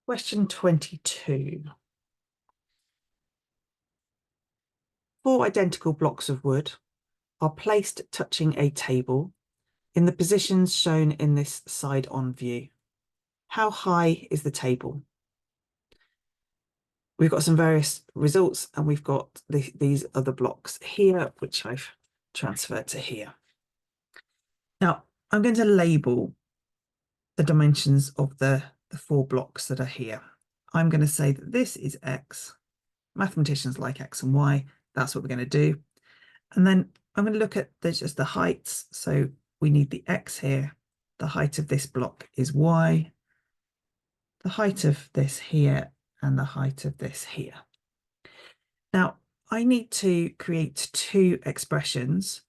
Question 22. 4 identical blocks of wood are placed touching a table in the positions shown in this side-on view. How high is the table? We've got some various results, and we've got these other blocks here, which I've transferred to here. Now, I'm going to label the dimensions of the 4 blocks that are here. I'm going to say that this is X. Mathematicians like X and Y. That's what we're going to do. And then I'm going to look at just the heights. So we need the X here. The height of this block is Y. The height of this here and the height of this here. Now, I need to create 2 expressions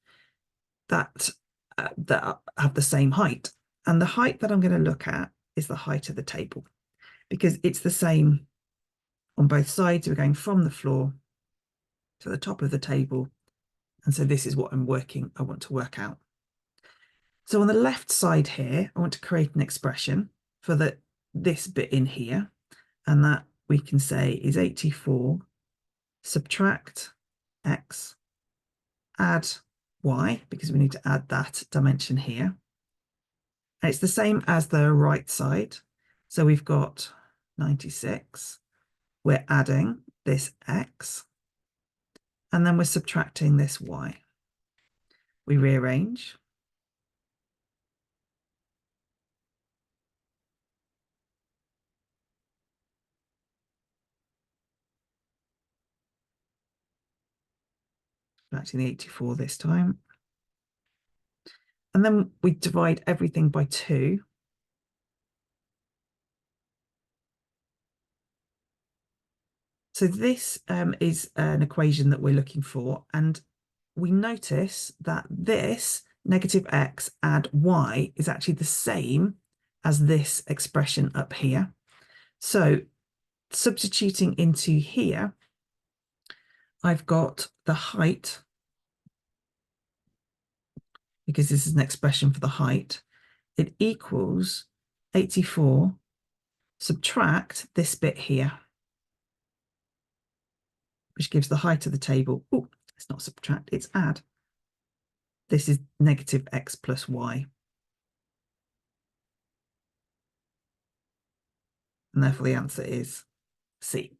that have the same height. And the height that I'm going to look at is the height of the table, because it's the same on both sides. We're going from the floor to the top of the table. And so this is what I want to work out. So on the left side here, I want to create an expression for this bit in here. And that we can say is 84, subtract X, add Y, because we need to add that dimension here. And it's the same as the right side. So we've got 96. We're adding this X. And then we're subtracting this Y. We rearrange. Actually, the 84 this time. And then we divide everything by 2. So this is an equation that we're looking for. And we notice that this negative X add Y is actually the same as this expression up here. So substituting into here, I've got the height, because this is an expression for the height. It equals 84, subtract this bit here, which gives the height of the table. Oh, it's not subtract, it's add. This is negative X plus Y. And therefore the answer is C.